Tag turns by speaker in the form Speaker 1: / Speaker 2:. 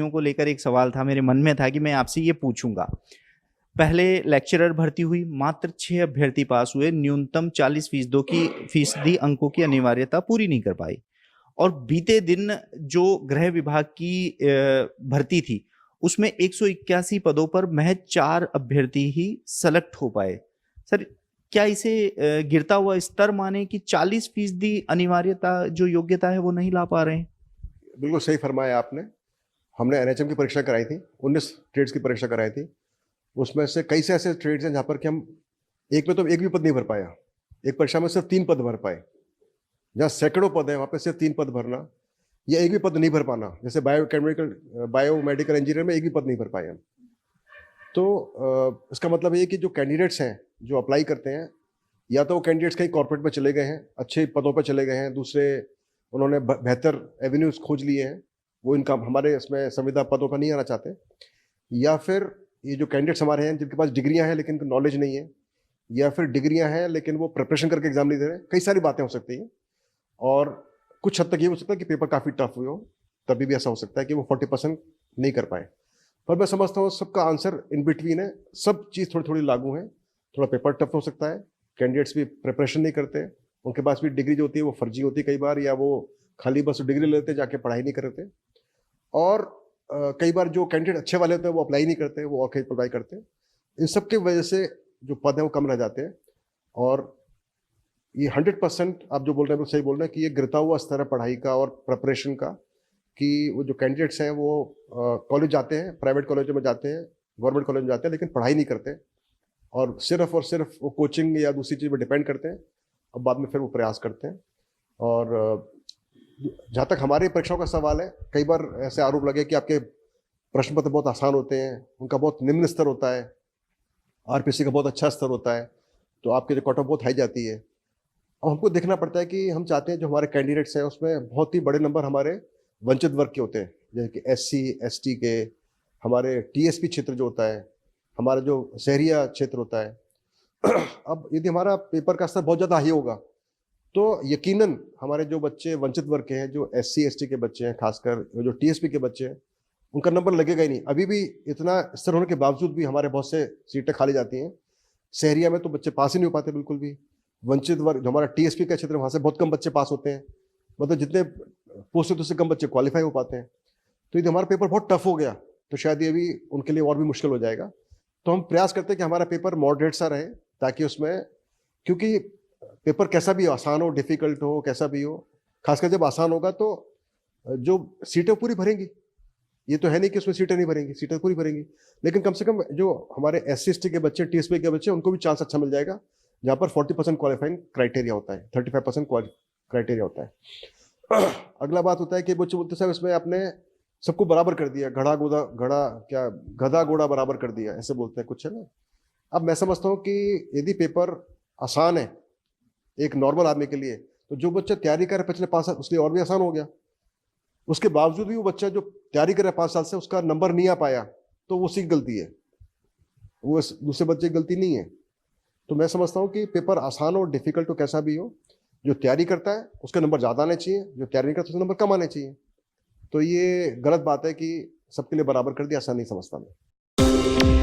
Speaker 1: को लेकर एक सवाल था, मेरे मन में था कि मैं आपसे ये पूछूंगा। पहले लेक्चरर भर्ती हुई, मात्र 6 अभ्यर्थी पास हुए, न्यूनतम 40% अंकों की अनिवार्यता पूरी नहीं कर पाई। और बीते दिन जो गृह विभाग की भर्ती थी उसमें 181 पदों पर महज 4 अभ्यर्थी ही सेलेक्ट हो पाए। सर, क्या इसे गिरता हुआ स्तर माने कि 40% अनिवार्यता जो योग्यता है वो नहीं ला पा रहे हैं?
Speaker 2: बिल्कुल सही फरमाया आपने। हमने एनएचएम की परीक्षा कराई थी, 19 ट्रेड्स की परीक्षा कराई थी। उसमें से कई से ऐसे ट्रेड्स हैं जहाँ पर कि हम एक में तो एक भी पद नहीं भर पाया। एक परीक्षा में सिर्फ 3 पद भर पाए। जहाँ सैकड़ों पद हैं वहाँ पे सिर्फ 3 पद भरना या एक भी पद नहीं भर पाना। जैसे बायोमेडिकल इंजीनियर में एक भी पद नहीं भर पाए हम। तो इसका मतलब ये कि जो कैंडिडेट्स हैं जो अप्लाई करते हैं, या तो वो कैंडिडेट्स कहीं कॉर्पोरेट में चले गए हैं, अच्छे पदों पर चले गए हैं, दूसरे उन्होंने बेहतर एवेन्यूज खोज लिए हैं, वो इनका हमारे इसमें संविदा पदों पर नहीं आना चाहते, या फिर ये जो कैंडिडेट्स हमारे हैं जिनके पास डिग्रियां हैं लेकिन नॉलेज नहीं है, या फिर डिग्रियां हैं लेकिन वो प्रिपरेशन करके एग्जाम नहीं दे रहे। कई सारी बातें हो सकती हैं और कुछ हद तक ये हो सकता है कि पेपर काफ़ी टफ हुए हो, तभी भी ऐसा हो सकता है कि वो 40% नहीं कर पाए। पर मैं समझता हूँ सबका आंसर इन बिटवीन है, सब चीज़ थोड़ी थोड़ी लागू है। थोड़ा पेपर टफ हो सकता है, कैंडिडेट्स भी प्रिपरेशन नहीं करते, उनके पास भी डिग्री जो होती है वो फर्जी होती है कई बार, या वो खाली बस डिग्री लेते जाके पढ़ाई नहीं करते। और कई बार जो कैंडिडेट अच्छे वाले होते हैं वो अप्लाई नहीं करते, वो और कहीं अप्लाई करते हैं। इन सब की वजह से जो पद हैं वो कम रह जाते हैं। और ये 100% आप जो बोल रहे हैं वो सही बोल रहे हैं कि ये गिरता हुआ स्तर है पढ़ाई का और प्रिपरेशन का, कि वो जो कैंडिडेट्स हैं वो कॉलेज जाते हैं, प्राइवेट कॉलेजों में जाते हैं, गवर्नमेंट कॉलेज में जाते हैं, लेकिन पढ़ाई नहीं करते और सिर्फ वो कोचिंग या दूसरी चीज़ पर डिपेंड करते हैं और बाद में फिर वो प्रयास करते हैं। और जहाँ तक हमारी परीक्षाओं का सवाल है, कई बार ऐसे आरोप लगे कि आपके प्रश्न पत्र बहुत आसान होते हैं, उनका बहुत निम्न स्तर होता है, आरपीसी का बहुत अच्छा स्तर होता है, तो आपके जो कट ऑफ बहुत हाई जाती है। अब हमको देखना पड़ता है कि हम चाहते हैं जो हमारे कैंडिडेट्स हैं उसमें बहुत ही बड़े नंबर हमारे वंचित वर्ग के होते हैं, जैसे कि एससी एसटी के, हमारे टीएसपी क्षेत्र जो होता है, हमारा जो शहरिया क्षेत्र होता है। अब यदि हमारा पेपर का स्तर बहुत ज़्यादा हाई होगा तो यकीनन हमारे जो बच्चे वंचित वर्ग के हैं, जो एससी एसटी के बच्चे हैं, खासकर जो टीएसपी के बच्चे हैं, उनका नंबर लगेगा ही नहीं। अभी भी इतना स्तर होने के बावजूद भी हमारे बहुत से सीटें खाली जाती हैं। शहरिया में तो बच्चे पास ही नहीं हो पाते बिल्कुल भी। वंचित वर्ग जो हमारा टीएसपी का क्षेत्र है वहाँ से बहुत कम बच्चे पास होते हैं, मतलब जितने पोस्ट होते उससे कम बच्चे क्वालिफाई हो पाते हैं। तो यदि हमारा पेपर बहुत टफ हो गया तो शायद ये भी उनके लिए और भी मुश्किल हो जाएगा। तो हम प्रयास करते हैं कि हमारा पेपर मॉडरेट सा रहे, ताकि उसमें, क्योंकि पेपर कैसा भी हो, आसान हो डिफिकल्ट हो कैसा भी हो, खासकर जब आसान होगा तो जो सीटें पूरी भरेंगी। ये तो है नहीं कि उसमें सीटें नहीं भरेंगी, सीटें पूरी भरेंगी, लेकिन कम से कम जो हमारे एससी एसटी के बच्चे, टीएसपी के बच्चे, उनको भी चांस अच्छा मिल जाएगा, जहाँ पर 40% क्वालिफाइंग क्राइटेरिया होता है, 35% क्राइटेरिया होता है। अगला बात होता है कि बच्चे बोलते साहब इसमें आपने सबको बराबर कर दिया, गधा घोड़ा बराबर कर दिया, ऐसे बोलते हैं कुछ, है ना। अब मैं समझता हूँ कि यदि पेपर आसान है एक नॉर्मल आदमी के लिए, तो जो बच्चा तैयारी कर रहा है पिछले 5 साल उसके लिए और भी आसान हो गया। उसके बावजूद भी वो बच्चा जो तैयारी कर रहा है 5 साल से, उसका नंबर नहीं आ पाया, तो वो उसकी गलती है, वो दूसरे बच्चे की गलती नहीं है। तो मैं समझता हूँ कि पेपर आसान हो डिफिकल्ट हो कैसा भी हो, जो तैयारी करता है उसके नंबर ज़्यादा आने चाहिए, जो तैयारी नहीं करता उसके नंबर कम आने चाहिए। तो ये गलत बात है कि सबके लिए बराबर कर दिया, ऐसा नहीं समझता मैं।